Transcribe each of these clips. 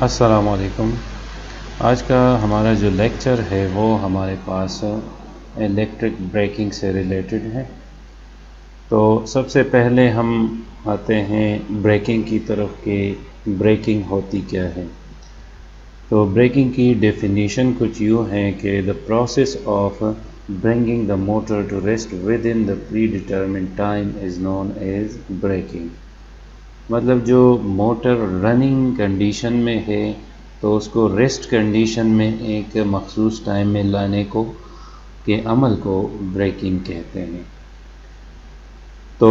अस्सलाम वालेकुम। आज का हमारा जो लेक्चर है वो हमारे पास इलेक्ट्रिक ब्रेकिंग से रिलेटेड है। तो सबसे पहले हम आते हैं ब्रेकिंग की तरफ कि ब्रेकिंग होती क्या है। तो ब्रेकिंग की डेफिनेशन कुछ यूँ है कि the process of bringing the motor to rest within the predetermined time is known as braking. मतलब जो मोटर रनिंग कंडीशन में है तो उसको रेस्ट कंडीशन में एक मखसूस टाइम में लाने को के अमल को ब्रेकिंग कहते हैं। तो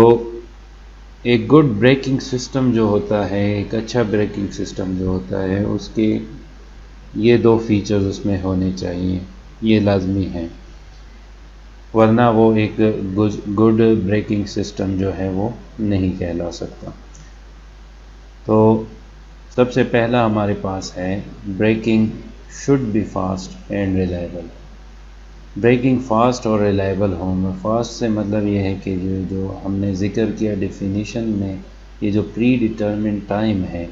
एक गुड ब्रेकिंग सिस्टम जो होता है, एक अच्छा ब्रेकिंग सिस्टम जो होता है, उसके ये दो फीचर्स उसमें होने चाहिए, ये लाजमी है, वरना वो एक गुड ब्रेकिंग सिस्टम जो है वो नहीं कहला सकता। तो सबसे पहला हमारे पास है braking should be fast and reliable. Braking fast और रिलायबल होगा। फास्ट से मतलब ये है कि जो हमने ज़िक्र किया डेफिनेशन में, ये जो प्री डिटर्मिन्ड टाइम है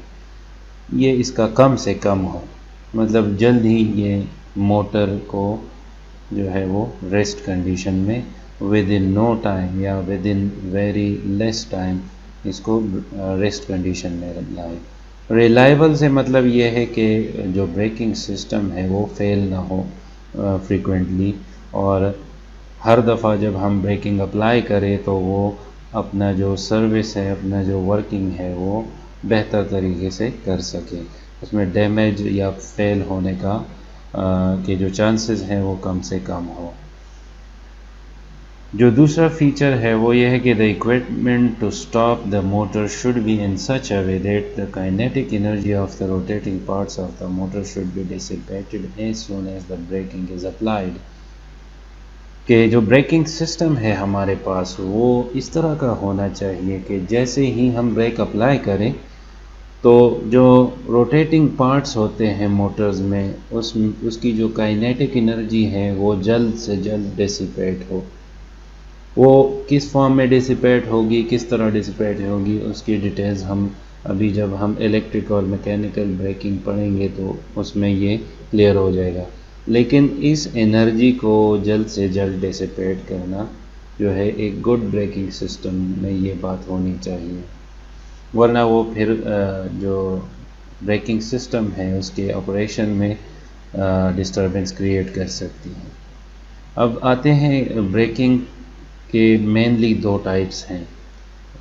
ये इसका कम से कम हो, मतलब जल्द ही ये मोटर को जो है वो रेस्ट कंडीशन में विद इन नो टाइम या with in very less time इसको रेस्ट कंडीशन में लाए। रिलायबल से मतलब ये है कि जो ब्रेकिंग सिस्टम है वो फेल ना हो फ्रीक्वेंटली, और हर दफ़ा जब हम ब्रेकिंग अप्लाई करें तो वो अपना जो सर्विस है, अपना जो वर्किंग है वो बेहतर तरीके से कर सके, उसमें डैमेज या फेल होने का के जो चांसेस हैं वो कम से कम हो। जो दूसरा फीचर है वो ये है कि the equipment to stop the motor should be in such a way that the kinetic energy of the rotating parts of the motor should be dissipated as soon as the braking is applied. कि जो braking system है हमारे पास वो इस तरह का होना चाहिए कि जैसे ही हम ब्रेक अप्लाई करें तो जो रोटेटिंग पार्ट्स होते हैं मोटर्स में उसकी जो काइनेटिक एनर्जी है वो जल्द से जल्द डिसिपेट हो। वो किस फॉर्म में डिसिपेट होगी, किस तरह डिसिपेट होगी, उसकी डिटेल्स हम अभी जब हम इलेक्ट्रिक और मैकेनिकल ब्रेकिंग पढ़ेंगे तो उसमें ये क्लियर हो जाएगा। लेकिन इस एनर्जी को जल्द से जल्द डिसिपेट करना जो है एक गुड ब्रेकिंग सिस्टम में ये बात होनी चाहिए, वरना वो फिर जो ब्रेकिंग सिस्टम है उसके ऑपरेशन में डिस्टर्बेंस क्रिएट कर सकती है। अब आते हैं ब्रेकिंग के मेनली दो टाइप्स हैं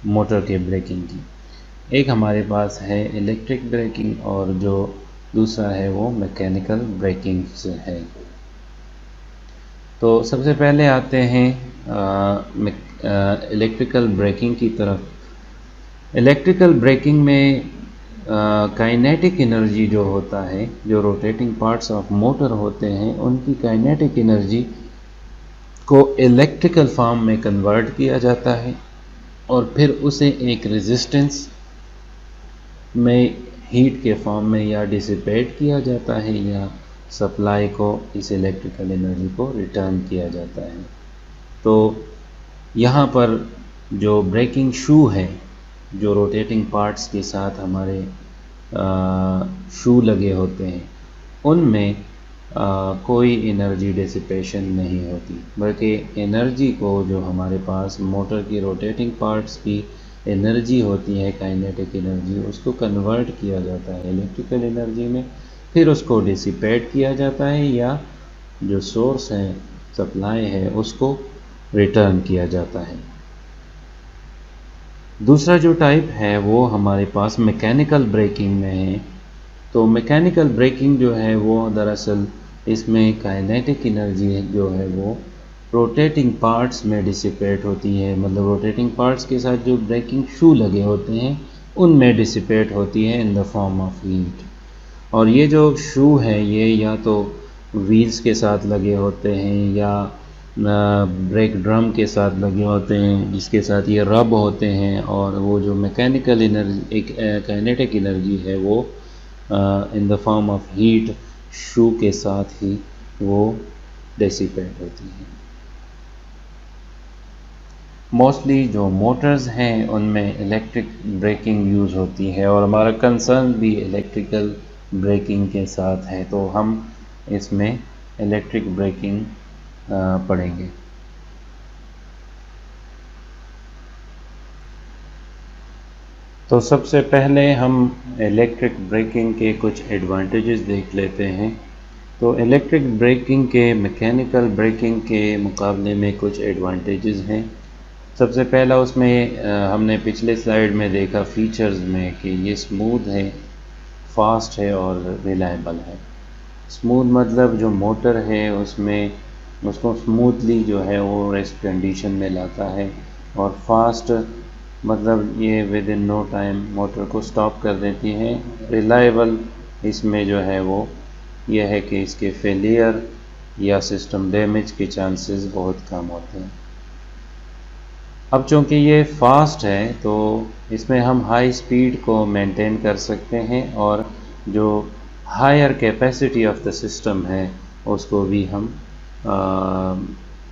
मोटर के ब्रेकिंग की। एक हमारे पास है इलेक्ट्रिक ब्रेकिंग और जो दूसरा है वो मैकेनिकल ब्रेकिंग से है। तो सबसे पहले आते हैं इलेक्ट्रिकल ब्रेकिंग की तरफ। इलेक्ट्रिकल ब्रेकिंग में काइनेटिक एनर्जी जो होता है, जो रोटेटिंग पार्ट्स ऑफ मोटर होते हैं उनकी काइनेटिक एनर्जी को इलेक्ट्रिकल फॉर्म में कन्वर्ट किया जाता है और फिर उसे एक रेजिस्टेंस में हीट के फॉर्म में या डिसिपेट किया जाता है या सप्लाई को इस इलेक्ट्रिकल एनर्जी को रिटर्न किया जाता है। तो यहाँ पर जो ब्रेकिंग शू है, जो रोटेटिंग पार्ट्स के साथ हमारे शू लगे होते हैं, उनमें कोई एनर्जी डिसिपेशन नहीं होती, बल्कि एनर्जी को जो हमारे पास मोटर की रोटेटिंग पार्ट्स की एनर्जी होती है, काइनेटिक एनर्जी, उसको कन्वर्ट किया जाता है इलेक्ट्रिकल एनर्जी में, फिर उसको डिसिपेट किया जाता है या जो सोर्स है, सप्लाई है, उसको रिटर्न किया जाता है। दूसरा जो टाइप है वो हमारे पास मैकेनिकल ब्रेकिंग में है। तो मैकेनिकल ब्रेकिंग जो है वो दरअसल इसमें काइनेटिक एनर्जी जो है वो रोटेटिंग पार्ट्स में डिसिपेट होती है, मतलब रोटेटिंग पार्ट्स के साथ जो ब्रेकिंग शू लगे होते हैं उनमें डिसिपेट होती है इन द फॉर्म ऑफ हीट। और ये जो शू है ये या तो व्हील्स के साथ लगे होते हैं या ब्रेक ड्रम के साथ लगे होते हैं, जिसके साथ ये रब होते हैं, और वो जो मैकेनिकल एनर्जी, एक काइनेटिक एनर्जी है वो in the form of heat शू के साथ ही वो डिसिपेट होती है। मोस्टली जो मोटर्स हैं उनमें इलेक्ट्रिक ब्रेकिंग यूज़ होती है और हमारा कंसर्न भी इलेक्ट्रिकल ब्रेकिंग के साथ है, तो हम इसमें इलेक्ट्रिक ब्रेकिंग पढ़ेंगे। तो सबसे पहले हम इलेक्ट्रिक ब्रेकिंग के कुछ एडवांटेजेस देख लेते हैं। तो इलेक्ट्रिक ब्रेकिंग के मैकेनिकल ब्रेकिंग के मुकाबले में कुछ एडवांटेजेस हैं। सबसे पहला उसमें हमने पिछले स्लाइड में देखा फीचर्स में कि ये स्मूथ है, फास्ट है और रिलायबल है। स्मूथ मतलब जो मोटर है उसमें उसको स्मूथली जो है वो रेस्ट कंडीशन में लाता है, और फास्ट मतलब ये within no time motor को स्टॉप कर देती है। रिलायबल इसमें जो है वो यह है कि इसके फेलियर या सिस्टम डैमेज के चांसेस बहुत कम होते हैं। अब चूँकि ये फास्ट है तो इसमें हम हाई स्पीड को मेंटेन कर सकते हैं, और जो higher capacity of the system है उसको भी हम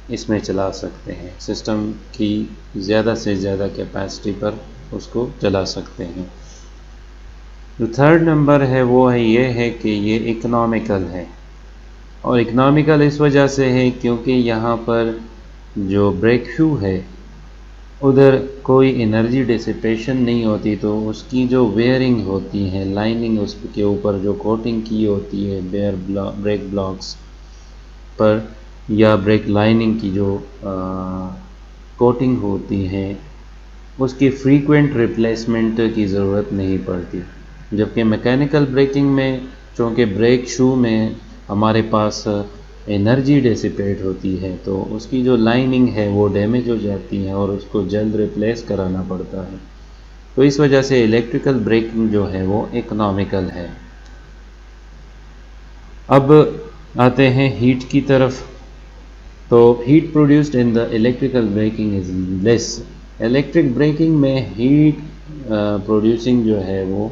इसमें चला सकते हैं। सिस्टम की ज़्यादा से ज़्यादा कैपेसिटी पर उसको चला सकते हैं। जो थर्ड नंबर है वो है ये है कि ये इकोनॉमिकल है, और इकोनॉमिकल इस वजह से है क्योंकि यहाँ पर जो ब्रेक शू है उधर कोई एनर्जी डिसिपेशन नहीं होती, तो उसकी जो वेयरिंग होती है, लाइनिंग उसके ऊपर जो कोटिंग की होती है ब्रेक ब्लॉक्स पर या ब्रेक लाइनिंग की जो कोटिंग होती है, उसकी फ्रीक्वेंट रिप्लेसमेंट की ज़रूरत नहीं पड़ती। जबकि मैकेनिकल ब्रेकिंग में चूँकि ब्रेक शू में हमारे पास एनर्जी डिसिपेट होती है, तो उसकी जो लाइनिंग है वो डैमेज हो जाती है और उसको जल्द रिप्लेस कराना पड़ता है। तो इस वजह से इलेक्ट्रिकल ब्रेकिंग जो है वो इकोनॉमिकल है। अब आते हैं हीट की तरफ। तो heat produced in the electrical braking is less. Electric braking में हीट प्रोड्यूसिंग जो है वो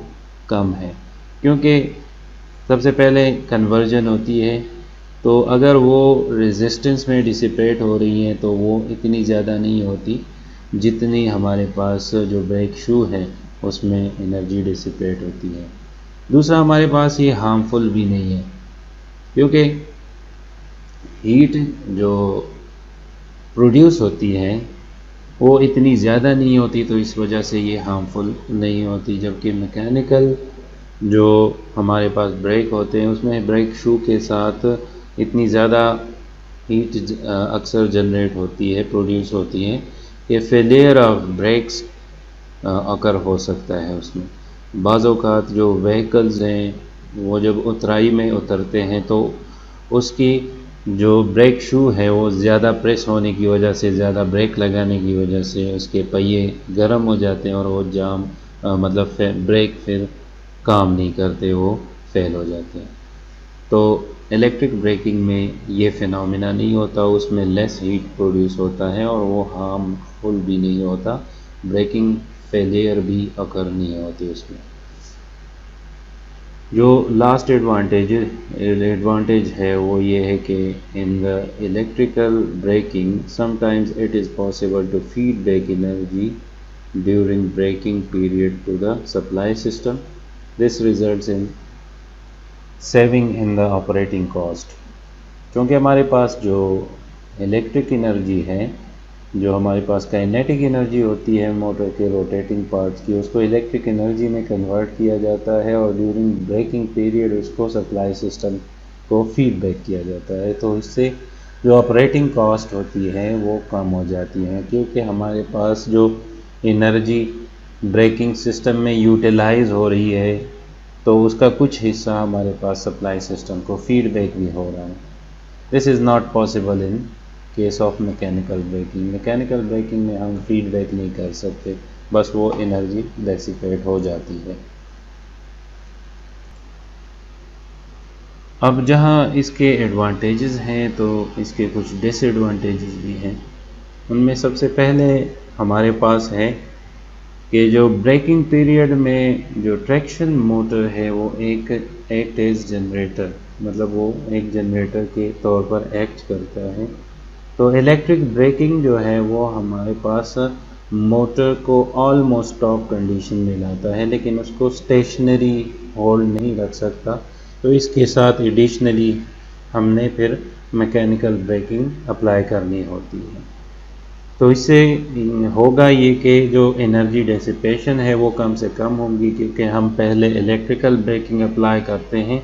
कम है, क्योंकि सबसे पहले कन्वर्जन होती है, तो अगर वो रेजिस्टेंस में डिसिपेट हो रही हैं तो वो इतनी ज़्यादा नहीं होती जितनी हमारे पास जो ब्रेक शू है उसमें एनर्जी डिसिपेट होती है। दूसरा, हमारे पास ये हार्मफुल भी नहीं है, क्योंकि हीट जो प्रोड्यूस होती है वो इतनी ज़्यादा नहीं होती, तो इस वजह से ये हार्मफुल नहीं होती। जबकि मैकेनिकल जो हमारे पास ब्रेक होते हैं उसमें ब्रेक शू के साथ इतनी ज़्यादा हीट अक्सर जनरेट होती है, प्रोड्यूस होती है कि फेलियर ऑफ ब्रेक्स अकर हो सकता है उसमें। बाज़ औक़ात जो व्हीकल्स हैं वो जब उतराई में उतरते हैं तो उसकी जो ब्रेक शू है वो ज़्यादा प्रेस होने की वजह से, ज़्यादा ब्रेक लगाने की वजह से उसके पहिए गर्म हो जाते हैं और वो जाम मतलब ब्रेक फिर काम नहीं करते, वो फेल हो जाते हैं। तो इलेक्ट्रिक ब्रेकिंग में ये फिनोमिना नहीं होता, उसमें लेस हीट प्रोड्यूस होता है और वो हार्मफुल भी नहीं होता, ब्रेकिंग फेलियर भी अकर नहीं होती उसमें। जो लास्ट एडवांटेज है वो ये है कि in the electrical braking sometimes it is possible to feed back energy during braking period to the supply system. This results in saving in the operating cost. क्योंकि हमारे पास जो इलेक्ट्रिक एनर्जी है, जो हमारे पास काइनेटिक एनर्जी होती है motor के रोटेटिंग पार्ट्स की, उसको इलेक्ट्रिक एनर्जी में कन्वर्ट किया जाता है और ड्यूरिंग ब्रेकिंग पीरियड उसको सप्लाई सिस्टम को फीडबैक किया जाता है। तो इससे जो ऑपरेटिंग कॉस्ट होती है वो कम हो जाती है, क्योंकि हमारे पास जो एनर्जी ब्रेकिंग सिस्टम में यूटिलाइज हो रही है तो उसका कुछ हिस्सा हमारे पास सप्लाई सिस्टम को फीडबैक भी हो रहा है। This is not possible in case of mechanical braking. Mechanical braking में हम फीडबैक नहीं कर सकते, बस वो एनर्जी डेसिपेट हो जाती है। अब जहाँ इसके एडवांटेजेस हैं तो इसके कुछ डिसएडवांटेजेस भी हैं। उनमें सबसे पहले हमारे पास है कि जो ब्रेकिंग पीरियड में जो ट्रैक्शन मोटर है वो एक एक्ट एज जनरेटर, मतलब वो एक जनरेटर के तौर पर एक्ट करता है। तो इलेक्ट्रिक ब्रेकिंग जो है वो हमारे पास मोटर को ऑलमोस्ट स्टॉप कंडीशन में लाता है, लेकिन उसको स्टेशनरी होल्ड नहीं रख सकता, तो इसके साथ एडिशनली हमने फिर मैकेनिकल ब्रेकिंग अप्लाई करनी होती है। तो इससे होगा ये कि जो एनर्जी डेसिपेशन है वो कम से कम होगी, क्योंकि हम पहले इलेक्ट्रिकल ब्रेकिंग अप्लाई करते हैं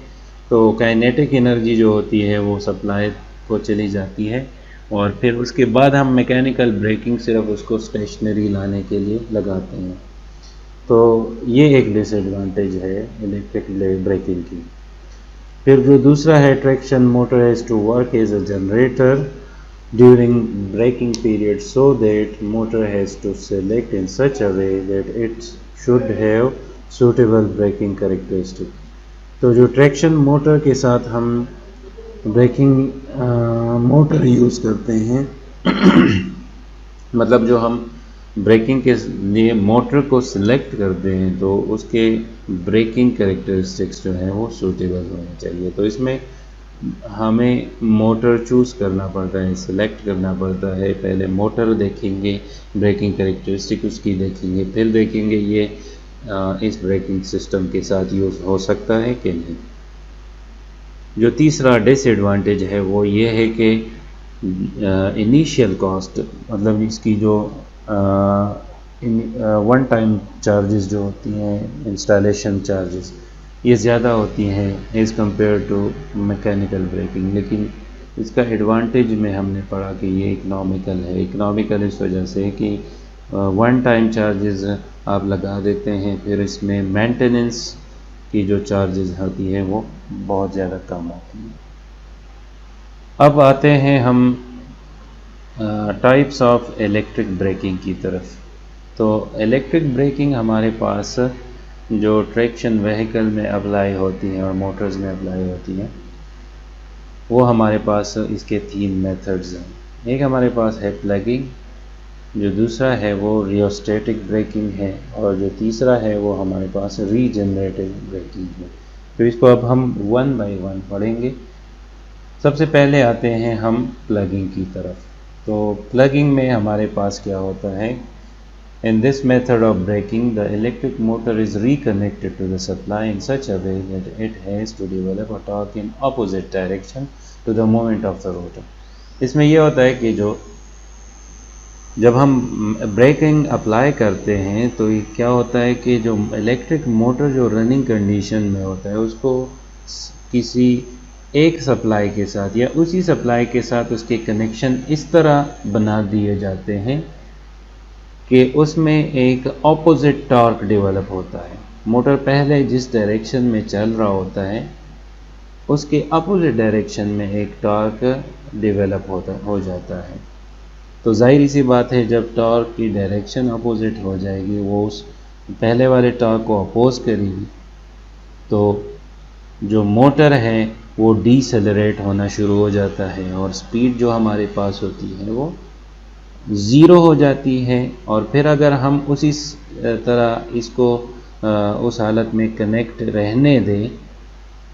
तो काइनेटिक एनर्जी जो होती है वो सप्लाई को चली जाती है, और फिर उसके बाद हम मैकेनिकल ब्रेकिंग सिर्फ उसको स्टेशनरी लाने के लिए लगाते हैं। तो ये एक डिसएडवांटेज है इलेक्ट्रिक ब्रेकिंग की। फिर जो दूसरा है, traction motor has to work as a generator during braking period, so that motor has to select in such a way that it should have suitable braking characteristic। तो जो traction motor के साथ हम ब्रेकिंग मोटर यूज़ करते हैं मतलब जो हम ब्रेकिंग के लिए मोटर को सिलेक्ट करते हैं तो उसके ब्रेकिंग कैरेक्टरिस्टिक्स जो हैं वो सूटेबल होने चाहिए। तो इसमें हमें मोटर चूज़ करना पड़ता है, सिलेक्ट करना पड़ता है। पहले मोटर देखेंगे, ब्रेकिंग कैरेक्टरिस्टिक उसकी देखेंगे, फिर देखेंगे ये इस ब्रेकिंग सिस्टम के साथ यूज़ हो सकता है कि नहीं। जो तीसरा डिसएडवांटेज है वो ये है कि इनिशियल कॉस्ट, मतलब इसकी जो वन टाइम चार्जेस जो होती हैं, इंस्टॉलेशन चार्जेस, ये ज़्यादा होती हैं as compared to mechanical braking. लेकिन इसका एडवांटेज में हमने पढ़ा कि ये इकनॉमिकल है। इकनॉमिकल इस वजह से कि वन टाइम चार्जेस आप लगा देते हैं, फिर इसमें मेंटेनेंस की जो चार्जेस होती है वो बहुत ज़्यादा कम होती है। अब आते हैं हम टाइप्स ऑफ इलेक्ट्रिक ब्रेकिंग की तरफ। तो इलेक्ट्रिक ब्रेकिंग हमारे पास जो ट्रैक्शन व्हीकल में अप्लाई होती हैं और मोटर्स में अप्लाई होती हैं, वो हमारे पास इसके 3 मेथड्स हैं। एक हमारे पास है प्लगिंग, जो दूसरा है वो रियोस्टेटिक ब्रेकिंग है, और जो तीसरा है वो हमारे पास रीजनरेटिव ब्रेकिंग है। तो इसको अब हम वन बाय वन पढ़ेंगे। सबसे पहले आते हैं हम प्लगिंग की तरफ। तो प्लगिंग में हमारे पास क्या होता है, in this method of braking the electric motor is reconnected to the supply in such a way that it has to develop a torque in opposite direction to the movement of the rotor। इसमें यह होता है कि जब हम breaking apply करते हैं तो ये क्या होता है कि जो इलेक्ट्रिक मोटर जो रनिंग कंडीशन में होता है उसको किसी एक सप्लाई के साथ या उसी सप्लाई के साथ उसके कनेक्शन इस तरह बना दिए जाते हैं कि उसमें एक ऑपोजिट टॉर्क डेवलप होता है। मोटर पहले जिस डायरेक्शन में चल रहा होता है उसके अपोजिट डायरेक्शन में एक टॉर्क डेवलप हो जाता है। तो जाहिर सी बात है, जब टॉर्क की डायरेक्शन अपोजिट हो जाएगी, वो उस पहले वाले टॉर्क को अपोज करेगी, तो जो मोटर है वो डीसेलरेट होना शुरू हो जाता है और स्पीड जो हमारे पास होती है वो ज़ीरो हो जाती है। और फिर अगर हम उसी तरह इसको उस हालत में कनेक्ट रहने दें,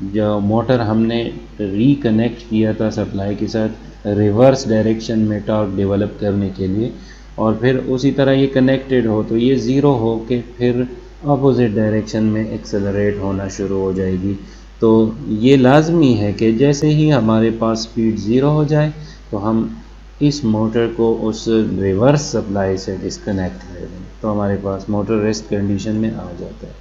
जो मोटर हमने रिकनेक्ट किया था सप्लाई के साथ रिवर्स डायरेक्शन में टॉर्क डेवलप करने के लिए, और फिर उसी तरह ये कनेक्टेड हो, तो ये ज़ीरो हो के फिर अपोजिट डायरेक्शन में एक्सेलरेट होना शुरू हो जाएगी। तो ये लाजमी है कि जैसे ही हमारे पास स्पीड ज़ीरो हो जाए तो हम इस मोटर को उस रिवर्स सप्लाई से डिस्कनेक्ट कर दें, तो हमारे पास मोटर रेस्ट कंडीशन में आ जाता है।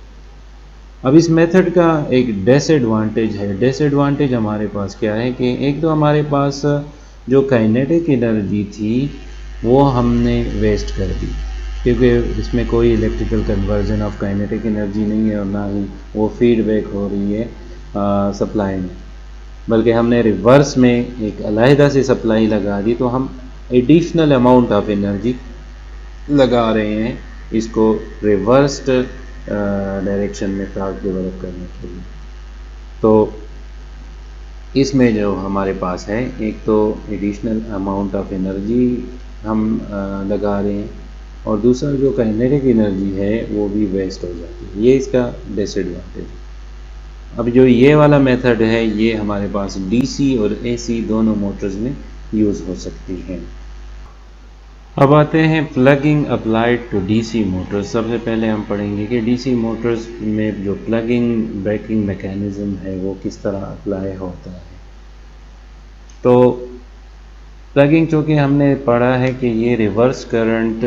अब इस मेथड का एक डिसएडवांटेज है। डिसएडवांटेज हमारे पास क्या है कि एक तो हमारे पास जो काइनेटिक एनर्जी थी वो हमने वेस्ट कर दी, क्योंकि इसमें कोई electrical conversion of kinetic energy नहीं है और ना ही वो फीडबैक हो रही है सप्लाई में, बल्कि हमने रिवर्स में एक अलहदा से सप्लाई लगा दी, तो हम एडिशनल अमाउंट ऑफ एनर्जी लगा रहे हैं इसको रिवर्स्ड डायरेक्शन में टॉर्क डेवलप करने के लिए। तो इसमें जो हमारे पास है, एक तो एडिशनल अमाउंट ऑफ एनर्जी हम लगा रहे हैं, और दूसरा जो काइनेटिक एनर्जी है वो भी वेस्ट हो जाती है। ये इसका डिसएडवांटेज है। अब जो ये वाला मेथड है ये हमारे पास डीसी और एसी दोनों मोटर्स में यूज़ हो सकती है। अब आते हैं plugging applied to DC motors. सबसे पहले हम पढ़ेंगे कि डीसी मोटर्स में जो प्लगिंग ब्रेकिंग मैकेनिज़्म है वो किस तरह अप्लाई होता है। तो प्लगिंग चूँकि हमने पढ़ा है कि ये रिवर्स करंट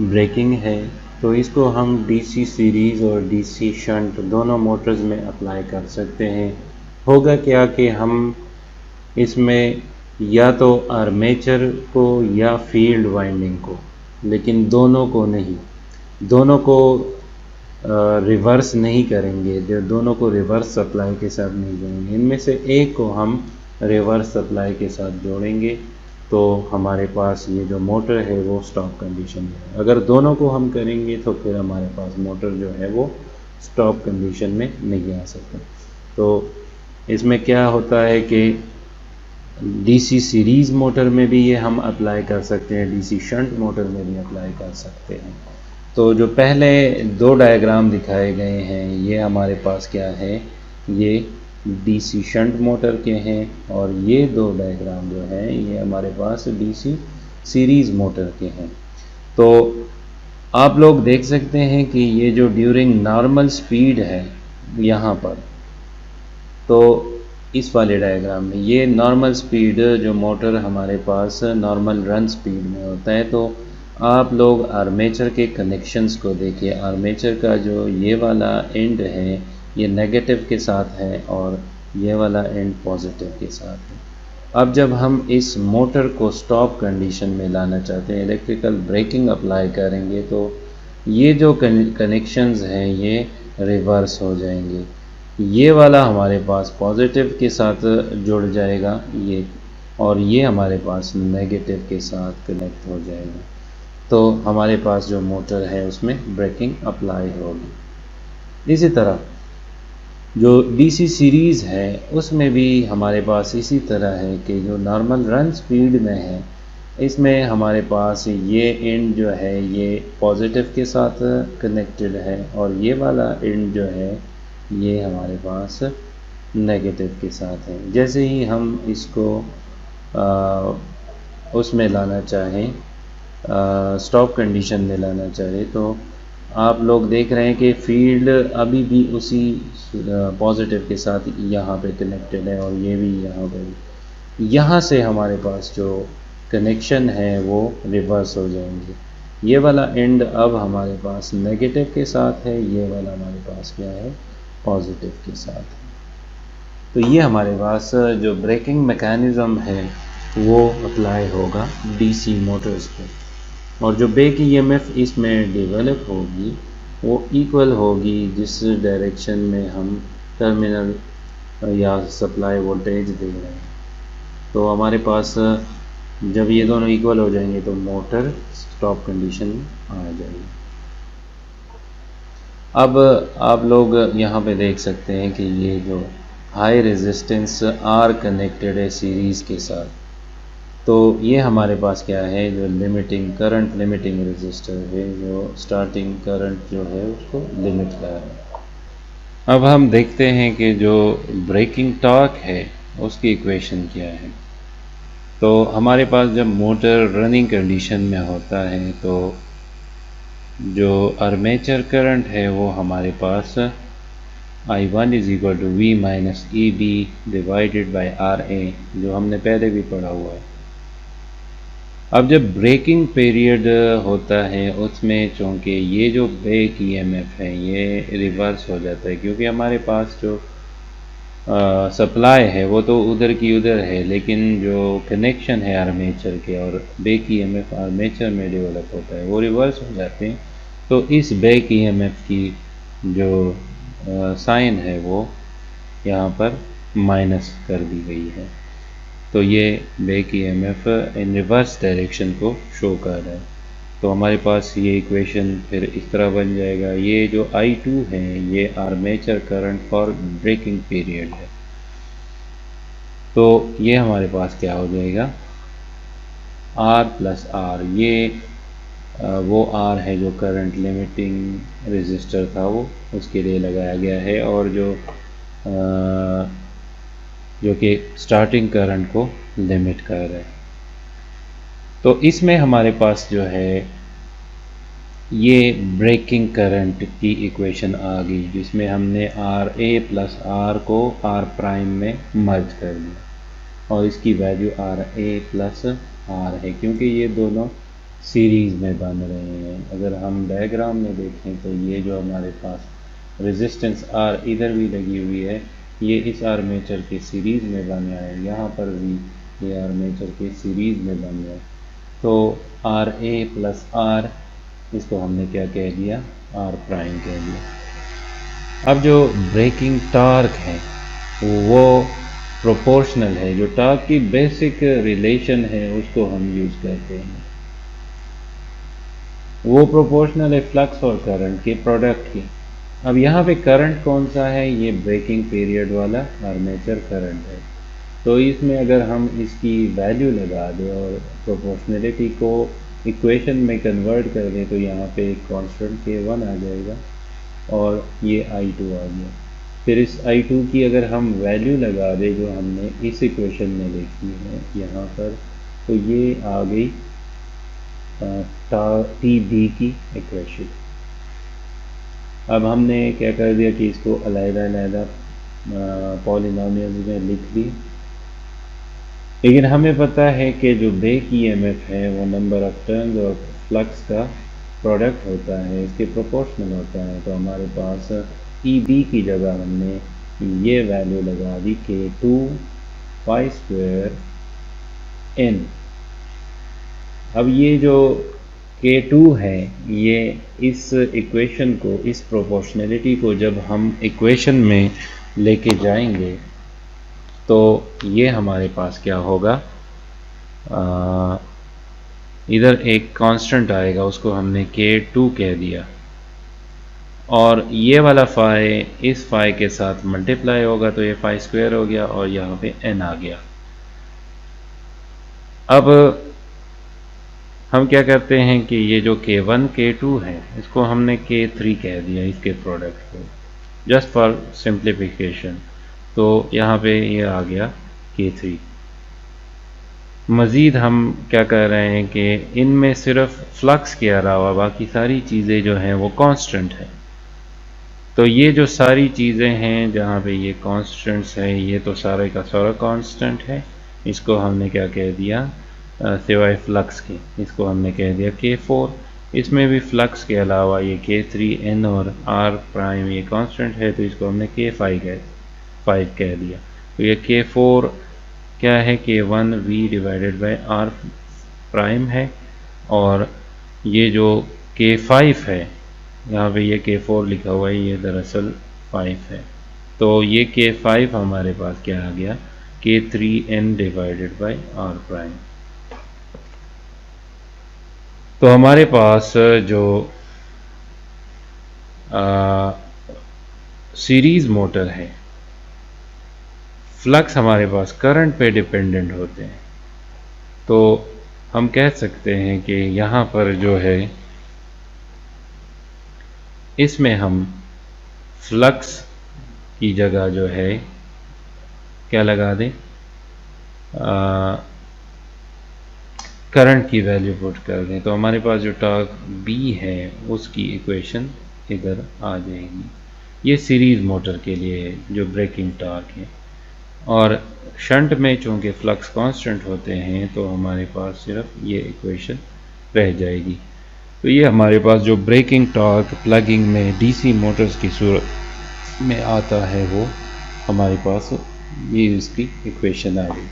ब्रेकिंग है, तो इसको हम डीसी सीरीज़ और डीसी शंट दोनों मोटर्स में अप्लाई कर सकते हैं। होगा क्या कि हम इसमें या तो आर्मेचर को या फील्ड वाइंडिंग को, लेकिन दोनों को नहीं, दोनों को रिवर्स नहीं करेंगे, दोनों को रिवर्स सप्लाई के साथ नहीं जोड़ेंगे। इनमें से एक को हम रिवर्स सप्लाई के साथ जोड़ेंगे तो हमारे पास ये जो मोटर है वो स्टॉप कंडीशन में है। अगर दोनों को हम करेंगे तो फिर हमारे पास मोटर जो है वो स्टॉप कंडीशन में नहीं आ सकता। तो इसमें क्या होता है कि डीसी सीरीज़ मोटर में भी ये हम अप्लाई कर सकते हैं, डीसी शंट मोटर में भी अप्लाई कर सकते हैं। तो जो पहले दो डायग्राम दिखाए गए हैं ये हमारे पास क्या है, ये डीसी शंट मोटर के हैं, और ये दो डायग्राम जो हैं ये हमारे पास डीसी सीरीज़ मोटर के हैं। तो आप लोग देख सकते हैं कि ये जो ड्यूरिंग नॉर्मल स्पीड है यहाँ पर, तो इस वाले डायग्राम में ये नॉर्मल स्पीड जो मोटर हमारे पास नॉर्मल रन स्पीड में होता है। तो आप लोग आर्मेचर के कनेक्शंस को देखिए, आर्मेचर का जो ये वाला एंड है ये नेगेटिव के साथ है और ये वाला एंड पॉजिटिव के साथ है। अब जब हम इस मोटर को स्टॉप कंडीशन में लाना चाहते हैं, इलेक्ट्रिकल ब्रेकिंग अप्लाई करेंगे, तो ये जो कनेक्शंस हैं ये रिवर्स हो जाएंगे। ये वाला हमारे पास पॉजिटिव के साथ जुड़ जाएगा ये, और ये हमारे पास नेगेटिव के साथ कनेक्ट हो जाएगा। तो हमारे पास जो मोटर है उसमें ब्रेकिंग अप्लाई होगी। इसी तरह जो डीसी सीरीज़ है उसमें भी हमारे पास इसी तरह है कि जो नॉर्मल रन स्पीड में है इसमें हमारे पास ये एंड जो है ये पॉजिटिव के साथ कनेक्टेड है, और ये वाला एंड जो है ये हमारे पास नेगेटिव के साथ है। जैसे ही हम इसको उसमें लाना चाहें, स्टॉप कंडीशन में लाना चाहे, तो आप लोग देख रहे हैं कि फील्ड अभी भी उसी पॉजिटिव के साथ यहाँ पे कनेक्टेड है, और ये भी यहाँ पे। यहाँ से हमारे पास जो कनेक्शन है वो रिवर्स हो जाएंगे। ये वाला एंड अब हमारे पास नेगेटिव के साथ है, ये वाला हमारे पास क्या है, पॉजिटिव के साथ है। तो ये हमारे पास जो ब्रेकिंग मैकेनिज़्म है वो अप्लाई होगा डीसी मोटर्स पे, और जो बैक ईएमएफ इसमें डेवलप होगी वो इक्वल होगी जिस डायरेक्शन में हम टर्मिनल या सप्लाई वोल्टेज दे रहे हैं। तो हमारे पास जब ये दोनों इक्वल हो जाएंगे तो मोटर स्टॉप कंडीशन में आ जाएगी। अब आप लोग यहाँ पे देख सकते हैं कि ये जो हाई रेजिस्टेंस आर कनेक्टेड है सीरीज़ के साथ, तो ये हमारे पास क्या है, जो लिमिटिंग करंट लिमिटिंग रेजिस्टर है, जो स्टार्टिंग करंट जो है उसको लिमिट कर रहा है। अब हम देखते हैं कि जो ब्रेकिंग टॉर्क है उसकी इक्वेशन क्या है। तो हमारे पास जब मोटर रनिंग कंडीशन में होता है तो जो आर्मेचर करंट है वो हमारे पास I1 is equal to V minus E B divided by RA, जो हमने पहले भी पढ़ा हुआ है। अब जब ब्रेकिंग पीरियड होता है उसमें चूँकि ये जो बैक ईएमएफ है ये रिवर्स हो जाता है, क्योंकि हमारे पास जो सप्लाई है वो तो उधर की उधर है, लेकिन जो कनेक्शन है आर्मेचर के और बैक ईएमएफ आर्मेचर में डेवलप होता है वो रिवर्स हो जाते हैं। तो इस बैक ईएमएफ की जो साइन है वो यहाँ पर माइनस कर दी गई है। तो ये back EMF in reverse direction को शो कर रहा है। तो हमारे पास ये इक्वेशन फिर इस तरह बन जाएगा, ये जो I2 है ये armature current for braking period है। तो ये हमारे पास क्या हो जाएगा, R प्लस R, ये वो R है जो करंट लिमिटिंग रेजिस्टर था वो उसके लिए लगाया गया है, और जो कि स्टार्टिंग करंट को लिमिट कर रहा है। तो इसमें हमारे पास जो है ये ब्रेकिंग करंट की इक्वेशन आ गई, जिसमें हमने आर ए प्लस आर को आर प्राइम में मर्ज कर दिया और इसकी value R A plus R है, क्योंकि ये दोनों सीरीज़ में बन रहे हैं। अगर हम डायग्राम में देखें तो ये जो हमारे पास रेजिस्टेंस आर इधर भी लगी हुई है, ये इस आर्मेचर के सीरीज़ में बन रहा है, यहाँ पर भी ये आर्मेचर के सीरीज़ में बन रहा है। तो आर ए प्लस आर, इसको हमने क्या कह दिया, आर प्राइम कह दिया। अब जो ब्रेकिंग टॉर्क है वो प्रोपोर्शनल है, जो टॉर्क की बेसिक रिलेशन है उसको हम यूज़ करते हैं, वो प्रोपोर्शनल है फ्लक्स और करंट के प्रोडक्ट की। अब यहाँ पे करंट कौन सा है, ये ब्रेकिंग पीरियड वाला आर्मेचर करंट है। तो इसमें अगर हम इसकी वैल्यू लगा दें और प्रोपोर्शनलिटी को इक्वेशन में कन्वर्ट कर दें तो यहाँ पे एक कांस्टेंट K1 आ जाएगा और ये I2 आ गया। फिर इस I2 की अगर हम वैल्यू लगा दें जो हमने इस इक्वेशन में लिखी है यहाँ पर, तो ये आ गई TB की इक्वेशन। अब हमने क्या कर दिया कि इसको अलग-अलग पॉलिनोमियल्स में लिख दी, लेकिन हमें पता है कि जो ब्रेक ईएमएफ है वो नंबर ऑफ टर्न्स और फ्लक्स का प्रोडक्ट होता है, इसके प्रोपोर्शनल होता है। तो हमारे पास EB की जगह हमने ये वैल्यू लगा दी K2 पाई स्क्वायर N। अब ये जो K2 है, ये इस इक्वेशन को, इस प्रोपोर्शनलिटी को जब हम इक्वेशन में लेके जाएंगे तो ये हमारे पास क्या होगा, इधर एक कांस्टेंट आएगा, उसको हमने K2 कह दिया, और ये वाला फाई इस फाई के साथ मल्टीप्लाई होगा तो ये फाई स्क्वायर हो गया और यहाँ पे N आ गया। अब हम क्या करते हैं कि ये जो K1 K2 है इसको हमने K3 कह दिया, इसके प्रोडक्ट को, जस्ट फॉर सिंप्लीफिकेशन। तो यहाँ पे ये आ गया K3। मज़ीद हम क्या कर रहे हैं कि इनमें सिर्फ फ्लक्स के अलावा बाकी सारी चीज़ें जो हैं वो कांस्टेंट है। तो ये जो सारी चीज़ें हैं जहाँ पे ये कांस्टेंट्स है, ये तो सारे का सारा कांस्टेंट है, इसको हमने क्या कह दिया, सिवाय फ्लक्स के, इसको हमने कह दिया K4। इसमें भी फ्लक्स के अलावा ये K3 N और R प्राइम ये कांस्टेंट है, तो इसको हमने K5 कह दिया। तो ये K4 क्या है, K1 V divided by R prime है, और ये जो K5 है, यहाँ पे ये K4 लिखा हुआ है, ये दरअसल 5 है। तो ये K5 हमारे पास क्या आ गया, K3N divided by R prime. तो हमारे पास जो सीरीज़ मोटर है, फ्लक्स हमारे पास करंट पे डिपेंडेंट होते हैं, तो हम कह सकते हैं कि यहाँ पर जो है इसमें हम फ्लक्स की जगह जो है क्या लगा दें, करंट की वैल्यू पुट कर दें, तो हमारे पास जो टॉर्क B है उसकी इक्वेशन इधर आ जाएगी। ये सीरीज़ मोटर के लिए है जो ब्रेकिंग टॉर्क है, और शंट में चूँकि फ्लक्स कांस्टेंट होते हैं तो हमारे पास सिर्फ ये इक्वेशन रह जाएगी। तो ये हमारे पास जो ब्रेकिंग टॉर्क प्लगिंग में DC मोटर्स की सूरत में आता है वो हमारे पास ये इसकी इक्वेशन आ गई।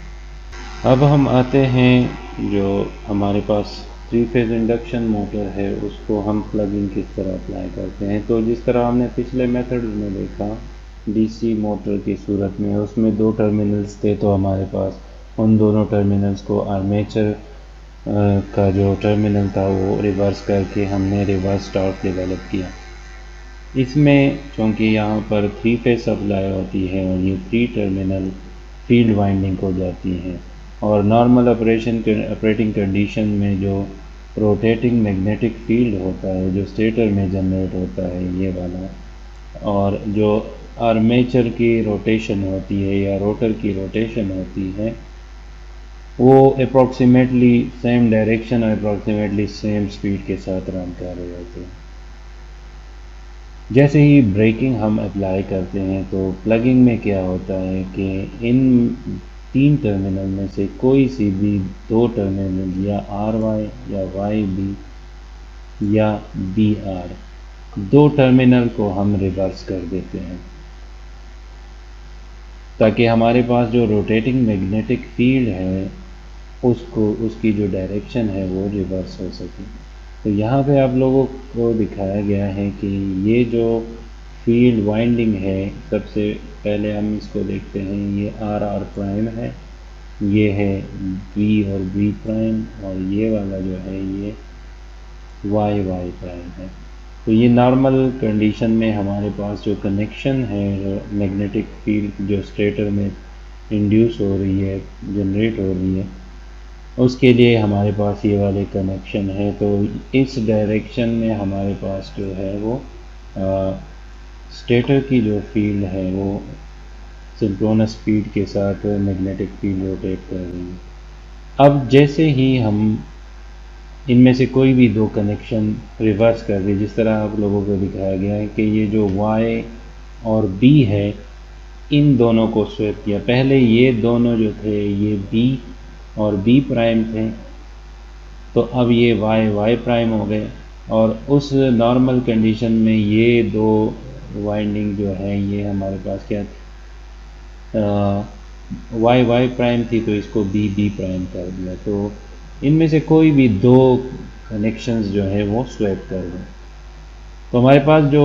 अब हम आते हैं जो हमारे पास 3 फेज़ इंडक्शन मोटर है, उसको हम प्लगिंग किस तरह अप्लाई करते हैं। तो जिस तरह हमने पिछले मेथड में देखा DC मोटर की सूरत में, उसमें 2 टर्मिनल्स थे, तो हमारे पास उन दोनों टर्मिनल्स को आर्मेचर का जो टर्मिनल था वो रिवर्स करके हमने रिवर्स टॉर्क डेवलप किया। इसमें चूँकि यहाँ पर 3 फेज़ सप्लाई होती है और ये 3 टर्मिनल फील्ड वाइंडिंग को जाती हैं, और नॉर्मल ऑपरेटिंग कंडीशन में जो रोटेटिंग मैग्नेटिक फील्ड होता है जो स्टेटर में जनरेट होता है ये वाला, और जो आर्मेचर की रोटेशन होती है या रोटर की रोटेशन होती है, वो अप्रॉक्सीमेटली सेम डायरेक्शन और अप्रॉक्सीमेटली सेम स्पीड के साथ रन कर रहे होते हैं। जैसे ही ब्रेकिंग हम अप्लाई करते हैं तो प्लगिंग में क्या होता है कि इन 3 टर्मिनल में से कोई सी भी 2 टर्मिनल या आर वाई या वाई बी या बी आर 2 टर्मिनल को हम रिवर्स कर देते हैं ताकि हमारे पास जो रोटेटिंग मैग्नेटिक फील्ड है उसकी जो डायरेक्शन है वो रिवर्स हो सके। तो यहाँ पे आप लोगों को दिखाया गया है कि ये जो फील्ड वाइंडिंग है, सबसे पहले हम इसको देखते हैं। ये आर आर प्राइम है, ये है बी और बी प्राइम, और ये वाला जो है ये वाई वाई प्राइम है। तो ये नॉर्मल कंडीशन में हमारे पास जो कनेक्शन है मैग्नेटिक फील्ड जो स्टेटर में इंड्यूस हो रही है, जनरेट हो रही है, उसके लिए हमारे पास ये वाले कनेक्शन है। तो इस डायरेक्शन में हमारे पास जो है वो स्टेटर की जो फील्ड है वो सिंक्रोनस स्पीड के साथ मैग्नेटिक फील्ड रोटेट कर रही है। अब जैसे ही हम इनमें से कोई भी 2 कनेक्शन रिवर्स कर दें, जिस तरह आप लोगों को दिखाया गया है कि ये जो Y और B है, इन दोनों को स्वेप किया। पहले ये दोनों जो थे ये B और B प्राइम थे, तो अब ये Y प्राइम हो गए। और उस नॉर्मल कंडीशन में ये 2 वाइंडिंग जो है ये हमारे पास क्या Y प्राइम थी, तो इसको B प्राइम कर दिया। तो इनमें से कोई भी 2 कनेक्शंस जो है वो स्वैप कर दें, तो हमारे पास जो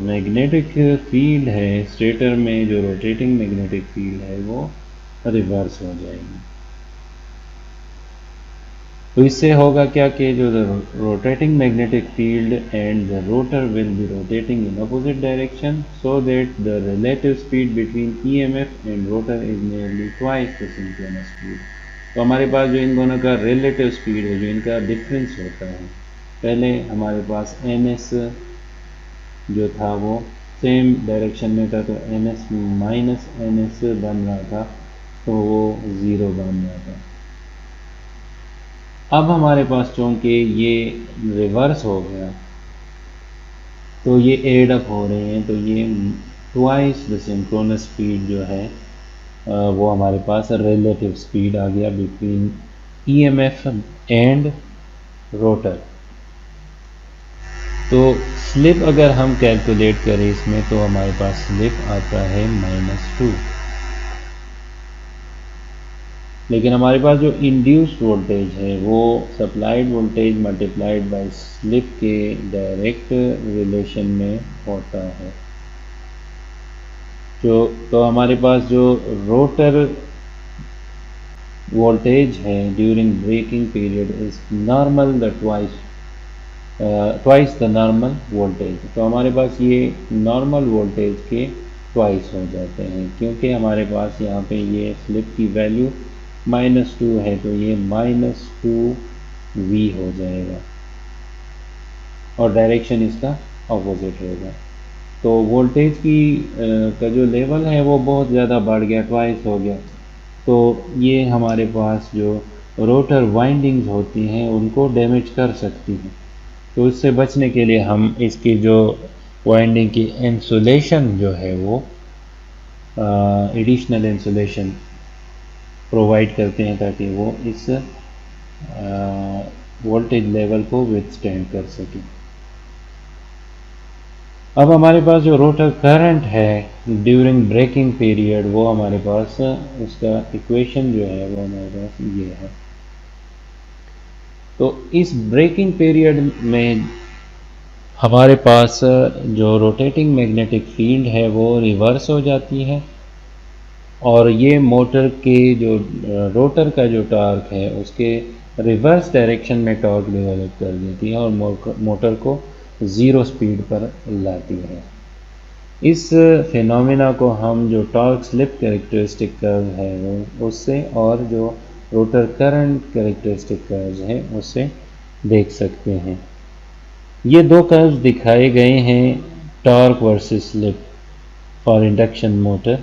मैग्नेटिक फील्ड है स्टेटर में, जो रोटेटिंग मैग्नेटिक फील्ड है वो रिवर्स हो जाएगी। तो इससे होगा क्या कि जो rotating magnetic field and the rotor will be rotating in opposite direction, so that the relative speed between EMF and rotor is nearly twice the synchronous speed. तो हमारे पास जो इन दोनों का रिलेटिव स्पीड है, जो इनका डिफरेंस होता है, पहले हमारे पास एन एस जो था वो सेम डायरेक्शन में था, तो N S minus N S बन रहा था, तो वो 0 बन रहा था। अब हमारे पास चूँकि ये रिवर्स हो गया, तो ये एड अप हो रहे हैं, तो ये ट्वाइस द सिंक्रोनस स्पीड जो है वो हमारे पास रिलेटिव स्पीड आ गया बिटवीन ईएमएफ एंड रोटर। तो स्लिप अगर हम कैलकुलेट करें इसमें, तो हमारे पास स्लिप आता है -2। लेकिन हमारे पास जो इंड्यूस्ड वोल्टेज है वो supplied voltage multiplied by slip के डायरेक्ट रिलेशन में होता है। तो हमारे पास जो रोटर वोल्टेज है during braking period is normal the twice the normal voltage. तो हमारे पास ये नॉर्मल वोल्टेज के ट्वाइस हो जाते हैं, क्योंकि हमारे पास यहाँ पे ये स्लिप की वैल्यू -2 है, तो ये -2V हो जाएगा और डायरेक्शन इसका अपोजिट होगा। तो वोल्टेज की का जो लेवल है वो बहुत ज़्यादा बढ़ गया, ट्वाइस हो गया। तो ये हमारे पास जो रोटर वाइंडिंग्स होती हैं उनको डैमेज कर सकती हैं। तो इससे बचने के लिए हम इसकी जो वाइंडिंग की इंसुलेशन जो है वो एडिशनल इंसुलेशन प्रोवाइड करते हैं, ताकि वो इस वोल्टेज लेवल को विथस्टैंड कर सके। अब हमारे पास जो रोटर करंट है ड्यूरिंग ब्रेकिंग पीरियड, वो हमारे पास उसका इक्वेशन जो है वो हमारे पास ये है। तो इस ब्रेकिंग पीरियड में हमारे पास जो रोटेटिंग मैग्नेटिक फील्ड है वो रिवर्स हो जाती है, और ये मोटर के जो रोटर का जो टॉर्क है उसके रिवर्स डायरेक्शन में टॉर्क डेवलप कर देती है और मोटर को 0 स्पीड पर लाती है। इस फिनोमेना को हम जो टॉर्क स्लिप कैरेक्टरिस्टिक कर्व है वो उससे, और जो रोटर करंट कैरेक्टरिस्टिक कर्व है उससे देख सकते हैं। ये 2 कर्व्स दिखाए गए हैं torque versus slip for induction motor.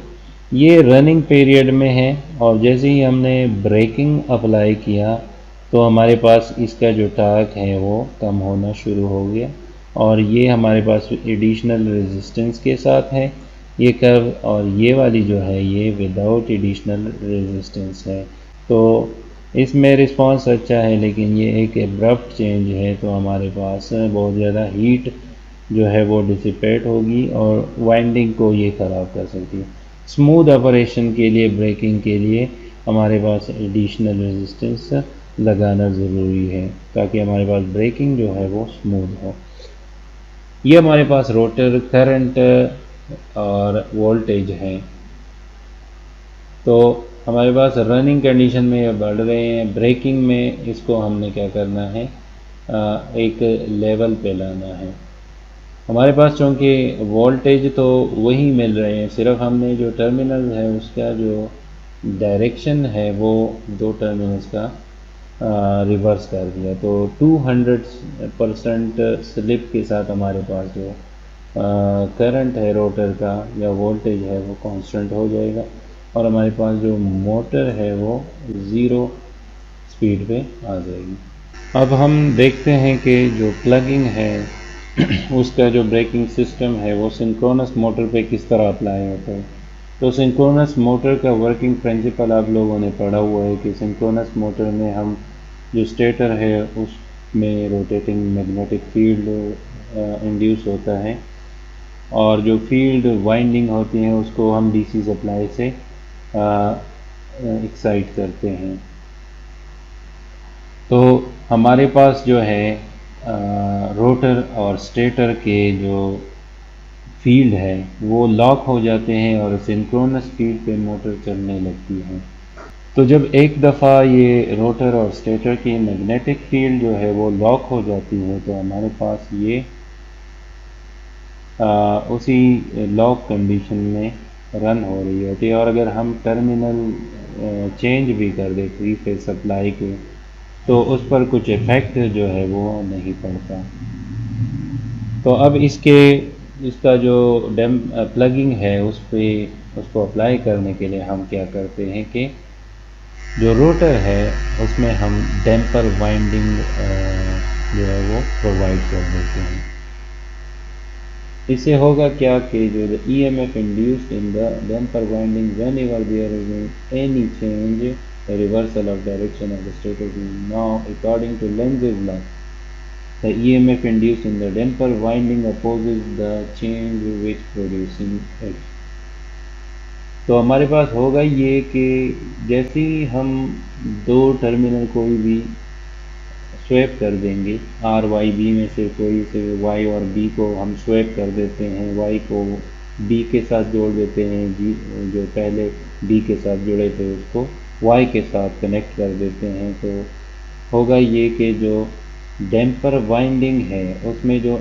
ये रनिंग पीरियड में है और जैसे ही हमने ब्रेकिंग अप्लाई किया तो हमारे पास इसका जो टार्क है वो कम होना शुरू हो गया और ये हमारे पास एडिशनल रेजिस्टेंस के साथ है ये कर्व, और ये वाली जो है ये विदाउट एडिशनल रेजिस्टेंस है। तो इसमें रिस्पांस अच्छा है, लेकिन ये एक एब्रप्ट चेंज है तो हमारे पास बहुत ज़्यादा हीट जो है वो डिसिपेट होगी और वाइंडिंग को ये ख़राब कर सकती है। स्मूथ ऑपरेशन के लिए, ब्रेकिंग के लिए हमारे पास एडिशनल रेजिस्टेंस लगाना ज़रूरी है ताकि हमारे पास ब्रेकिंग जो है वो स्मूथ हो। ये हमारे पास रोटर करंट और वोल्टेज है। तो हमारे पास रनिंग कंडीशन में ये बढ़ रहे हैं, ब्रेकिंग में इसको हमने क्या करना है, एक लेवल पे लाना है। हमारे पास चूँकि वोल्टेज तो वही मिल रहे हैं, सिर्फ हमने जो टर्मिनल है उसका जो डायरेक्शन है वो दो टर्मिनल्स का रिवर्स कर दिया। तो 200% स्लिप के साथ हमारे पास जो करंट है रोटर का या वोल्टेज है वो कांस्टेंट हो जाएगा और हमारे पास जो मोटर है वो ज़ीरो स्पीड पे आ जाएगी। अब हम देखते हैं कि जो प्लगिंग है उसका जो ब्रेकिंग सिस्टम है वो सिंक्रोनस मोटर पे किस तरह अप्लाई होता है। तो सिंक्रोनस मोटर का वर्किंग प्रिंसिपल आप लोगों ने पढ़ा हुआ है कि सिंक्रोनस मोटर में हम जो स्टेटर है उसमें रोटेटिंग मैग्नेटिक फील्ड इंड्यूस होता है और जो फील्ड वाइंडिंग होती हैं उसको हम डीसी सप्लाई से एक्साइट करते हैं। तो हमारे पास जो है रोटर और स्टेटर के जो फील्ड है वो लॉक हो जाते हैं और सिंक्रोनस स्पीड पे मोटर चलने लगती है। तो जब एक दफ़ा ये रोटर और स्टेटर की मैग्नेटिक फील्ड जो है वो लॉक हो जाती है तो हमारे पास ये उसी लॉक कंडीशन में रन हो रही होती है और अगर हम टर्मिनल चेंज भी कर दें थ्री फेज सप्लाई के तो उस पर कुछ इफ़ेक्ट जो है वो नहीं पड़ता। तो अब इसका जो प्लगिंग है उसको अप्लाई करने के लिए हम क्या करते हैं कि जो रोटर है उसमें हम डैम्पर वाइंडिंग जो है वो प्रोवाइड कर देते हैं। इससे होगा क्या कि जो EMF induced in the damper winding whenever there is any change reversal of direction of the stator now according to Lenz's law the EMF induced in the damper winding opposes the change which producing it। तो हमारे पास होगा ये कि जैसे ही हम दो terminal कोई भी स्वैप कर देंगे, आर वाई बी में से कोई से वाई और बी को हम स्वैप कर देते हैं, वाई को बी के साथ जोड़ देते हैं, जी जो पहले बी के साथ जुड़े थे उसको वाई के साथ कनेक्ट कर देते हैं, तो होगा ये कि जो डैम्पर वाइंडिंग है उसमें जो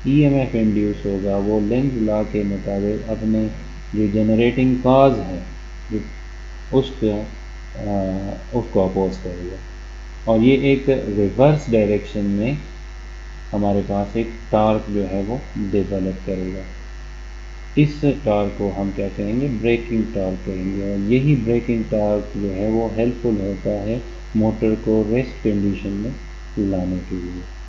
EMF इंड्यूस होगा वो लेंज़ लॉ के मुताबिक अपने जो जनरेटिंग कॉज है उसको अपोज करेगा और ये एक रिवर्स डायरेक्शन में हमारे पास एक टॉर्क जो है वो डेवलप करेगा। इस टॉर्क को हम क्या कहेंगे, ब्रेकिंग टॉर्क कहेंगे और यही ब्रेकिंग टॉर्क जो है वो हेल्पफुल होता है मोटर को रेस्ट कंडीशन में लाने के लिए।